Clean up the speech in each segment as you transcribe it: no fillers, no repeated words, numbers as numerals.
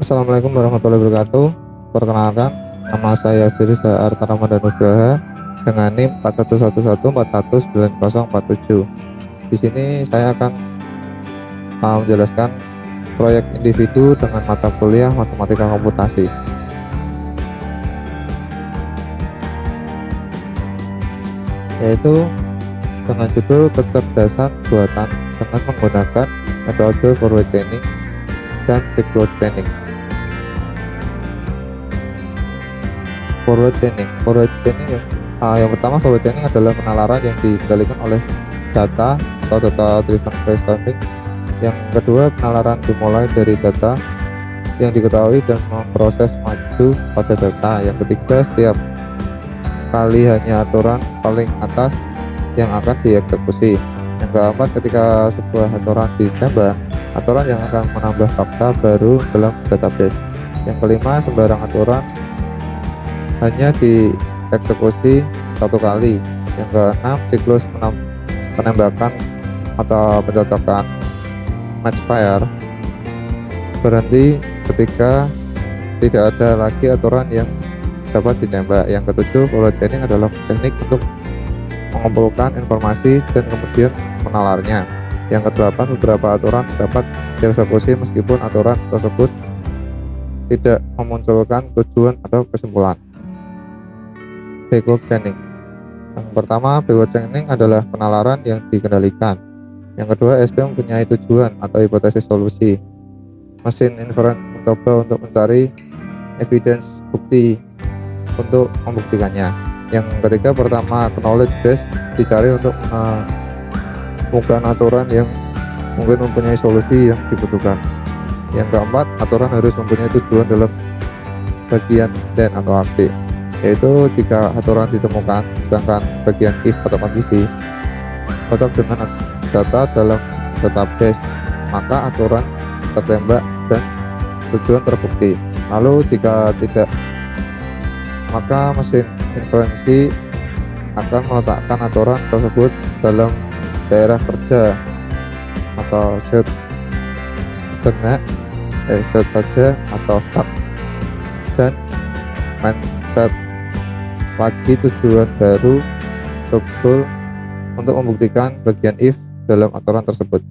Assalamualaikum warahmatullahi wabarakatuh. Perkenalkan, nama saya Firza Arta Ramadan Nugraha dengan NIM 4111419047. Di sini saya akan menjelaskan proyek individu dengan mata kuliah Matematika Komputasi. Yaitu dengan judul kecerdasan buatan dengan menggunakan metode forward chaining dan backward chaining. Forward chaining yang pertama, forward chaining adalah penalaran yang dikendalikan oleh data atau data driven brainstorming. Yang kedua, penalaran dimulai dari data yang diketahui dan memproses maju pada data. Yang ketiga, setiap kali hanya aturan paling atas yang akan dieksekusi. Yang keempat, ketika sebuah aturan ditambah, aturan yang akan menambah fakta baru dalam database. Yang kelima, sembarang aturan hanya dieksekusi satu kali. Yang keenam, siklus penembakan atau pencocokan match fire berhenti ketika tidak ada lagi aturan yang dapat ditembak. Yang ketujuh, forward chaining adalah teknik untuk mengumpulkan informasi dan kemudian menalarnya. Yang kedelapan, beberapa aturan dapat dieksekusi meskipun aturan tersebut tidak memunculkan tujuan atau kesimpulan. Backward chaining. Yang pertama, backward chaining adalah penalaran yang dikendalikan. Yang kedua, SP mempunyai tujuan atau hipotesis solusi. Mesin inference mencoba untuk mencari evidence bukti untuk membuktikannya. Yang ketiga, pertama, knowledge base dicari untuk menemukan aturan yang mungkin mempunyai solusi yang dibutuhkan. Yang keempat, aturan harus mempunyai tujuan dalam bagian dan atau aksi, yaitu jika aturan ditemukan sedangkan bagian if atau kondisi cocok dengan data dalam database, maka aturan tertembak dan tujuan terbukti. Lalu jika tidak, maka mesin inferensi akan meletakkan aturan tersebut dalam daerah kerja atau set saja atau stuck, dan mindset lagi tujuan baru untuk membuktikan bagian if dalam aturan tersebut.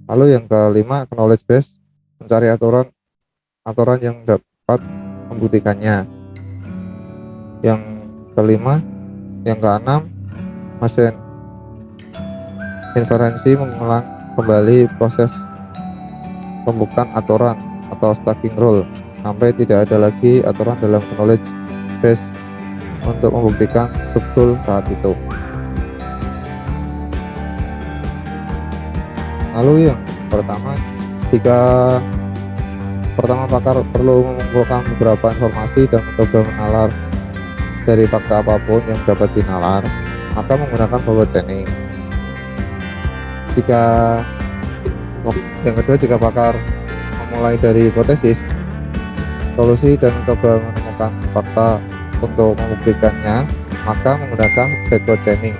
Lalu yang kelima, knowledge base mencari aturan yang dapat membuktikannya. Yang keenam, mesin inferensi mengulang kembali proses pembuktian aturan atau stacking rule sampai tidak ada lagi aturan dalam knowledge base untuk membuktikan subtool saat itu. Lalu yang pertama, jika pakar perlu mengumpulkan beberapa informasi dan mencoba menalar dari fakta apapun yang dapat dinalar, maka menggunakan forward chaining. Yang kedua, jika pakar memulai dari hipotesis, solusi dan mencoba menemukan fakta untuk membuktikannya, maka menggunakan backward chaining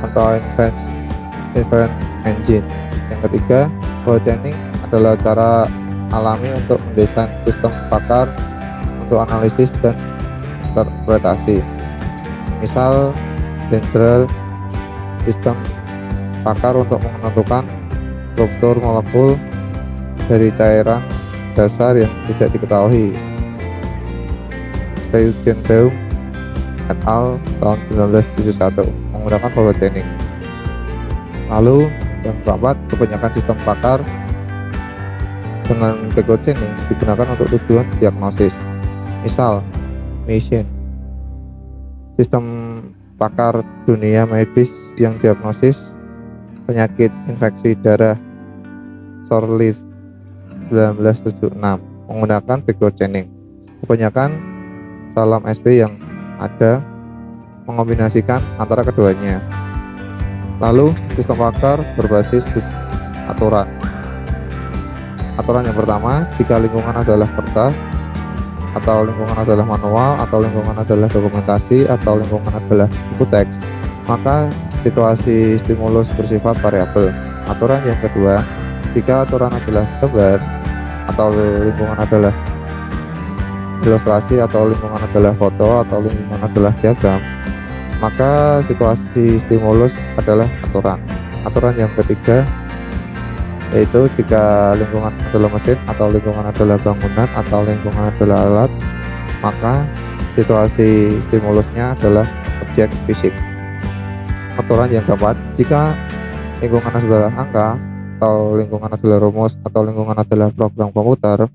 atau inference engine. Yang ketiga, forward chaining adalah cara alami untuk mendesain sistem pakar untuk analisis dan interpretasi. Misal, general sistem pakar untuk menentukan struktur molekul dari cairan dasar yang tidak diketahui. Feugenbaum et al. Tahun 1971 menggunakan forward chaining. Lalu yang keempat, kebanyakan sistem pakar dengan backward chaining digunakan untuk tujuan diagnosis. Misal, mission sistem pakar dunia medis yang diagnosis penyakit infeksi darah Sorlitz 1976 menggunakan backward chaining. Kebanyakan salam SP yang ada mengombinasikan antara keduanya. Lalu sistem pakar berbasis aturan. Aturan yang pertama, jika lingkungan adalah kertas, atau lingkungan adalah manual, atau lingkungan adalah dokumentasi, atau lingkungan adalah buku teks, maka situasi stimulus bersifat variabel. Aturan yang kedua, Jika aturan adalah gambar atau lingkungan adalah ilustrasi atau lingkungan adalah foto atau lingkungan adalah diagram, maka situasi stimulus adalah aturan. Aturan yang ketiga yaitu jika lingkungan adalah mesin atau lingkungan adalah bangunan atau lingkungan adalah alat, maka situasi stimulusnya adalah objek fisik. Aturan yang keempat, jika lingkungan adalah angka atau lingkungan adalah rumus atau lingkungan adalah program komputer,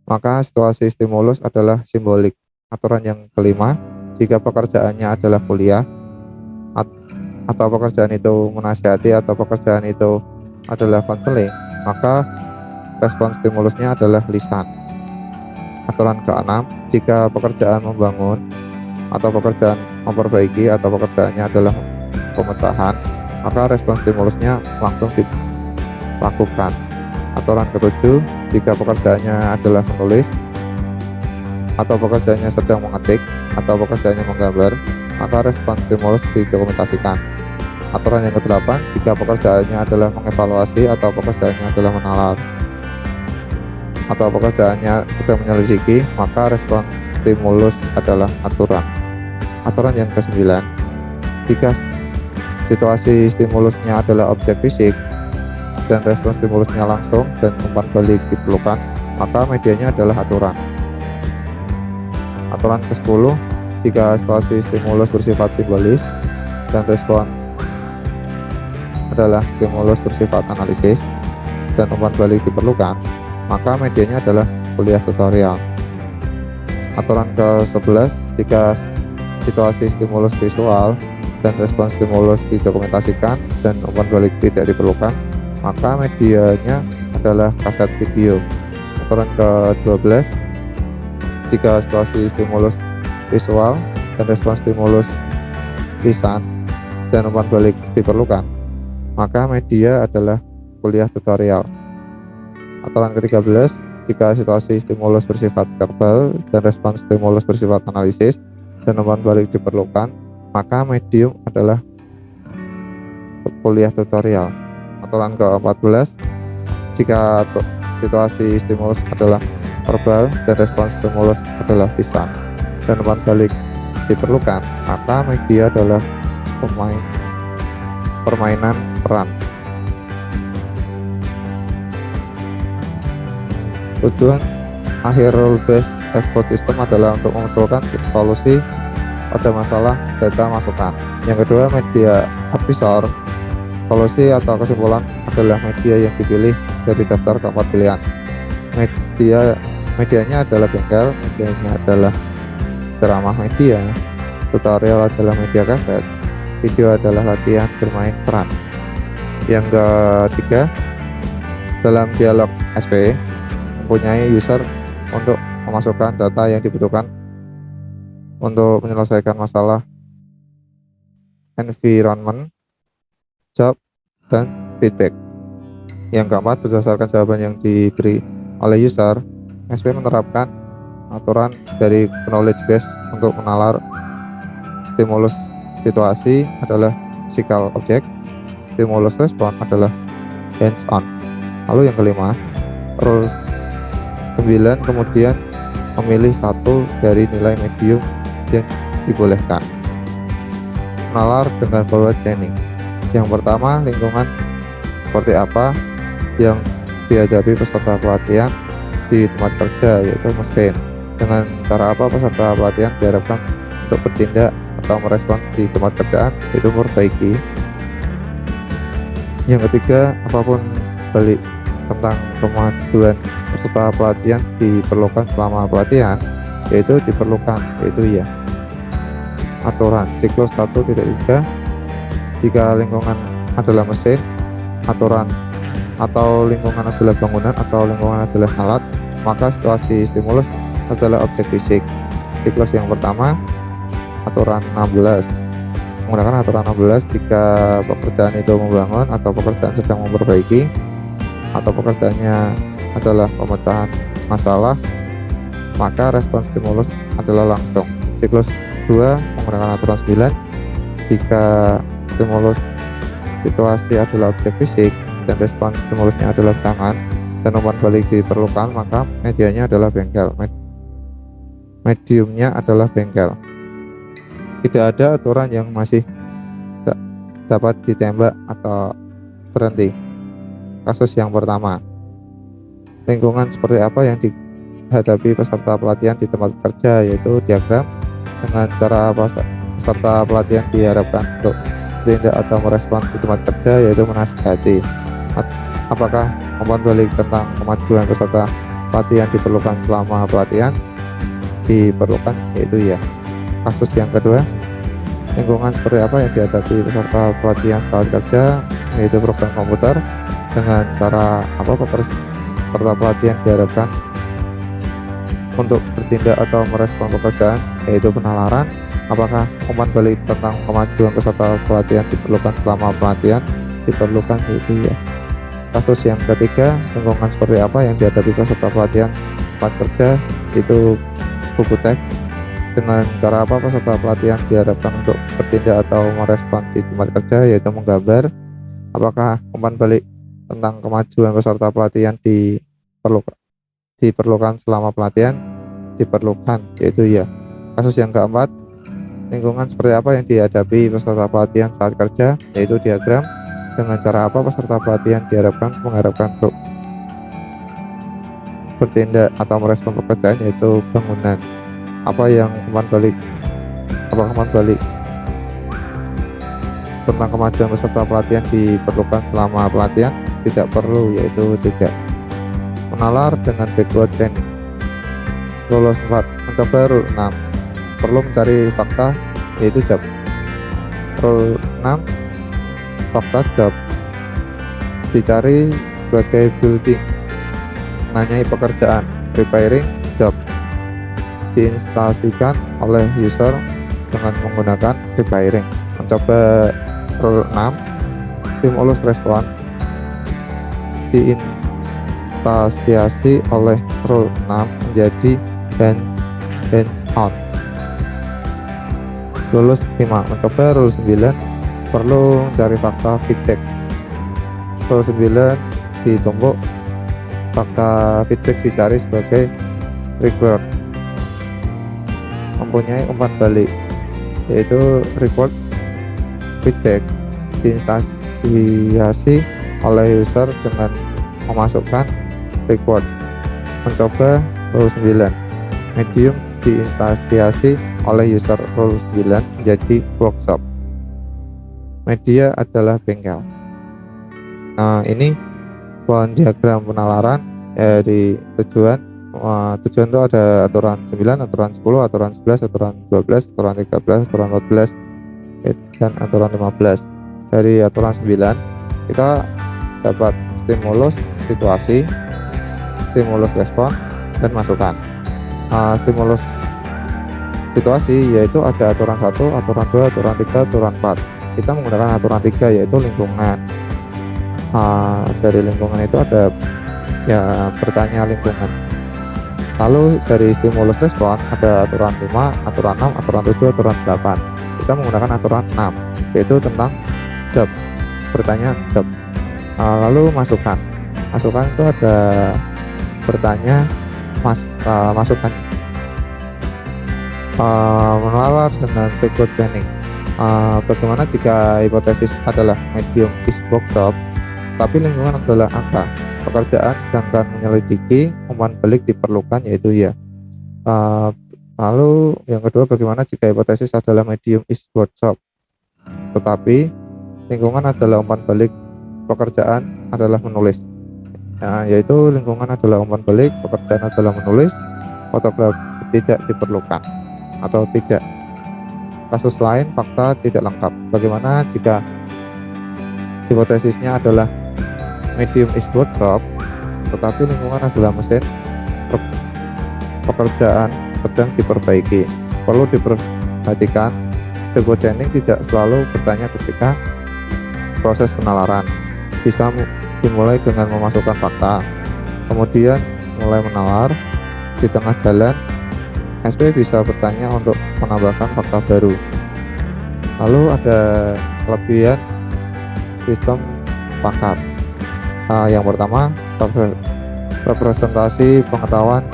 maka situasi stimulus adalah simbolik. Aturan yang kelima, jika pekerjaannya adalah kuliah atau pekerjaan itu menasihati atau pekerjaan itu adalah konseling, maka respon stimulusnya adalah lisan. Aturan keenam, jika pekerjaan membangun atau pekerjaan memperbaiki atau pekerjaannya adalah pemetahan, maka respon stimulusnya langsung dilakukan. Aturan ketujuh, jika pekerjaannya adalah menulis atau pekerjaannya sedang mengetik atau pekerjaannya menggambar, maka respon stimulus didokumentasikan. Aturan yang kedelapan, jika pekerjaannya adalah mengevaluasi atau pekerjaannya adalah menalar atau pekerjaannya sudah menyelidiki, maka respon stimulus adalah aturan. Aturan yang kesembilan, jika situasi stimulusnya adalah objek fisik dan respon stimulusnya langsung dan umpan balik diperlukan, maka medianya adalah aturan. Aturan ke-10, jika situasi stimulus bersifat simbolis dan respon adalah stimulus bersifat analisis dan umpan balik diperlukan, maka medianya adalah kuliah tutorial. Aturan ke-11, jika situasi stimulus visual dan respon stimulus didokumentasikan dan umpan balik tidak diperlukan, maka medianya adalah kaset video. Aturan ke-12, jika situasi stimulus visual dan respon stimulus lisan dan umpan balik diperlukan, maka media adalah kuliah tutorial. Aturan ke-13, jika situasi stimulus bersifat verbal dan respon stimulus bersifat analisis dan umpan balik diperlukan, maka medium adalah kuliah tutorial. Aturan ke-14, jika situasi stimulus adalah verbal dan respon stimulus adalah lisan dan umpan balik diperlukan, maka media adalah permainan peran. Tujuan akhir rule based export system adalah untuk memunculkan solusi pada masalah data masukan. Yang kedua, media advisor. Solusi atau kesimpulan adalah media yang dipilih dari daftar keempat pilihan. Medianya adalah bengkel, medianya adalah ceramah media, tutorial adalah media kaset, video adalah latihan bermain peran. Yang ketiga, dalam dialog SP mempunyai user untuk memasukkan data yang dibutuhkan untuk menyelesaikan masalah environment, job, dan feedback. Yang keempat, berdasarkan jawaban yang diberi oleh user, SP menerapkan aturan dari knowledge base untuk menalar stimulus situasi adalah physical object, stimulus respon adalah hands on. Lalu yang kelima, rule 9 kemudian memilih satu dari nilai medium yang dibolehkan. Menalar dengan forward chaining. Yang pertama, lingkungan seperti apa yang dihadapi peserta pelatihan di tempat kerja, yaitu mesin. Dengan cara apa peserta pelatihan diharapkan untuk bertindak atau merespon di tempat kerjaan, yaitu memperbaiki. Yang ketiga, apapun balik tentang kemajuan peserta pelatihan diperlukan selama pelatihan, yaitu diperlukan, yaitu ya. Aturan siklus 1.3, jika lingkungan adalah mesin, aturan atau lingkungan adalah bangunan atau lingkungan adalah alat, maka situasi stimulus adalah objek fisik. Siklus yang pertama, aturan 16. Menggunakan aturan 16, jika pekerjaan itu membangun atau pekerjaan sedang memperbaiki atau pekerjaannya adalah pemecahan masalah, maka respon stimulus adalah langsung. Siklus 2 menggunakan aturan 9, jika stimulus situasi adalah objek fisik, dan respon stimulusnya adalah tangan dan umpan balik diperlukan, maka medianya adalah bengkel. Mediumnya adalah bengkel. Tidak ada aturan yang masih dapat ditembak atau berhenti. Kasus yang pertama, lingkungan seperti apa yang dihadapi peserta pelatihan di tempat kerja, yaitu diagram dengan cara apa peserta pelatihan diharapkan untuk bertindak atau merespon di tempat kerja, yaitu menasihati. Apakah umpan balik tentang kemajuan peserta pelatihan diperlukan selama pelatihan? Diperlukan, yaitu ya. Kasus yang kedua, lingkungan seperti apa yang dihadapi peserta pelatihan saat kerja, yaitu program komputer. Dengan cara apa peserta pelatihan diharapkan untuk bertindak atau merespon pekerjaan, yaitu penalaran. Apakah umpan balik tentang kemajuan peserta pelatihan diperlukan selama pelatihan? Diperlukan, yaitu ya. Kasus yang ketiga, lingkungan seperti apa yang dihadapi peserta pelatihan tempat kerja, itu buku teks. Dengan cara apa peserta pelatihan diharapkan untuk bertindak atau merespon di tempat kerja, yaitu menggambar. Apakah umpan balik tentang kemajuan peserta pelatihan diperlukan selama pelatihan? Diperlukan, yaitu ya. Kasus yang keempat, lingkungan seperti apa yang dihadapi peserta pelatihan saat kerja, yaitu diagram. Dengan cara apa peserta pelatihan mengharapkan untuk bertindak atau merespon pekerjaan, yaitu bangunan. Apakah umpan balik tentang kemajuan peserta pelatihan diperlukan selama pelatihan? Tidak perlu, yaitu tidak. Menalar dengan backward chaining. Lolos 4, mencoba rule 6. Perlu mencari fakta, yaitu job. Rule 6, fakta job. Dicari sebagai building. Nanyai pekerjaan, repairing job. Diinstalasikan oleh user dengan menggunakan repairing. Mencoba rule 6, stimulus respon. Diinstalasi oleh rule 6 menjadi hands on. Lulus 5, mencoba rule 9, perlu mencari fakta feedback. Rule 9 ditumpuk, fakta feedback dicari sebagai reward. Mempunyai umpan balik, yaitu reward feedback. Diinstalasi oleh user dengan memasukkan reward. Mencoba rule 9, medium diinstalasi oleh user. Rule 9 menjadi workshop. Media adalah bengkel. Nah, ini diagram penalaran dari tujuan. Tujuan itu ada aturan 9, aturan 10, aturan 11, aturan 12, aturan 13, aturan 14, dan aturan 15. Dari aturan 9 kita dapat stimulus situasi, stimulus respon, dan masukan. Stimulus situasi yaitu ada aturan 1, aturan 2, aturan 3, aturan 4. Kita menggunakan aturan 3, yaitu lingkungan. Dari lingkungan itu ada ya bertanya lingkungan. Lalu dari stimulus respon ada aturan 5, aturan 6, aturan 7, aturan 8. Kita menggunakan aturan 6, yaitu tentang job, bertanya job. Lalu masukan itu ada bertanya masukan. Menalar dengan backward chaining. Bagaimana jika hipotesis adalah medium is workshop tapi lingkungan adalah angka pekerjaan, sedangkan menyelidiki umpan balik diperlukan, yaitu ya. Lalu yang kedua, bagaimana jika hipotesis adalah medium is workshop tetapi lingkungan adalah umpan balik, pekerjaan adalah menulis. Yaitu lingkungan adalah umpan balik, pekerjaan adalah menulis, fotografi tidak diperlukan atau tidak. Kasus lain, fakta tidak lengkap. Bagaimana jika hipotesisnya adalah medium is workshop tetapi lingkungan adalah mesin, pekerjaan sedang diperbaiki? Perlu diperhatikan, backward chaining tidak selalu bertanya ketika proses penalaran. Bisa dimulai dengan memasukkan fakta, kemudian mulai menalar. Di tengah jalan, SP bisa bertanya untuk menambahkan fakta baru. Lalu ada kelebihan sistem pakar. Yang pertama, representasi pengetahuan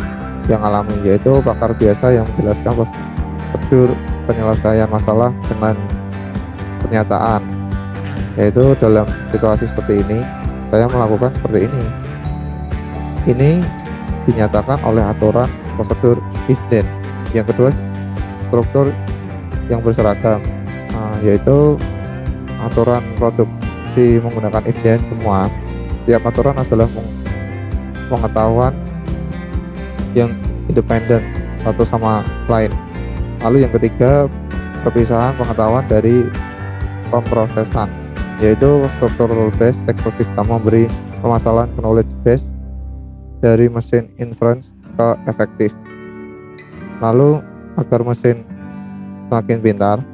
yang alami, yaitu pakar biasa yang menjelaskan prosedur penyelesaian masalah dengan pernyataan, yaitu dalam situasi seperti ini saya melakukan seperti ini. Ini dinyatakan oleh aturan prosedur if then. Yang kedua, struktur yang berseragam, yaitu aturan produksi menggunakan if then semua. Setiap aturan adalah pengetahuan yang independen satu sama lain. Lalu yang ketiga, perpisahan pengetahuan dari pemrosesan, yaitu struktur rule based expert system memberi permasalahan ke knowledge base dari mesin inference ke efektif. Lalu agar mesin semakin pintar,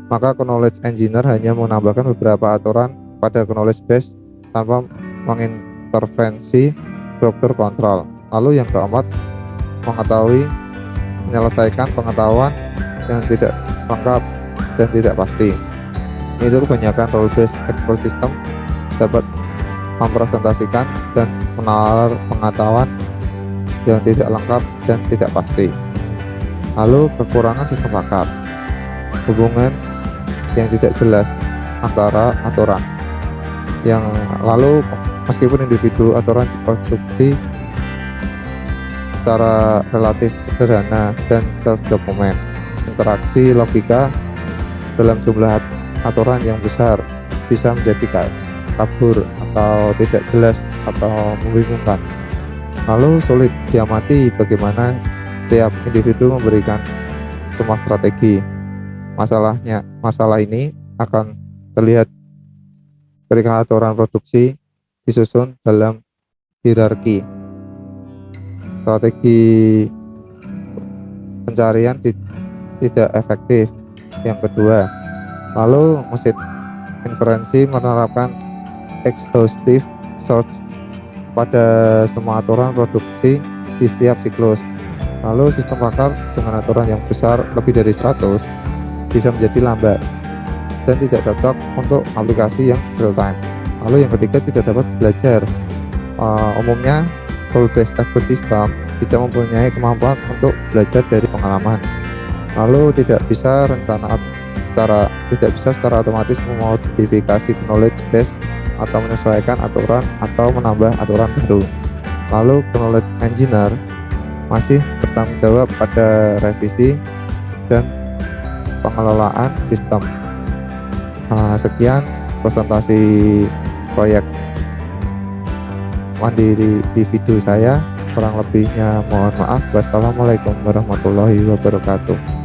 maka knowledge engineer hanya menambahkan beberapa aturan pada knowledge base tanpa mengintervensi struktur kontrol. Lalu yang keempat, menyelesaikan pengetahuan yang tidak lengkap dan tidak pasti. Itu kebanyakan role based expert system dapat mempresentasikan dan menalar pengetahuan yang tidak lengkap dan tidak pasti. Lalu kekurangan sistem pakar, hubungan yang tidak jelas antara aturan. Yang lalu meskipun individu aturan diproduksi secara relatif sederhana dan self-dokumen, interaksi logika dalam jumlah aturan yang besar bisa menjadi kabur atau tidak jelas atau membingungkan. Lalu sulit diamati bagaimana setiap individu memberikan semua strategi. Masalah ini akan terlihat ketika aturan produksi disusun dalam hierarki. Strategi pencarian tidak efektif. Yang kedua, lalu mesin inferensi menerapkan exhaustive search pada semua aturan produksi di setiap siklus. Lalu sistem pakar dengan aturan yang besar lebih dari 100 bisa menjadi lambat dan tidak cocok untuk aplikasi yang real time. Lalu yang ketiga, tidak dapat belajar. Umumnya role based expert system tidak mempunyai kemampuan untuk belajar dari pengalaman. Lalu tidak bisa secara otomatis memodifikasi knowledge base atau menyesuaikan aturan atau menambah aturan baru. Lalu knowledge engineer masih bertanggung jawab pada revisi dan pengelolaan sistem. Sekian presentasi proyek mandiri di video saya. Kurang lebihnya mohon maaf. Wassalamualaikum warahmatullahi wabarakatuh.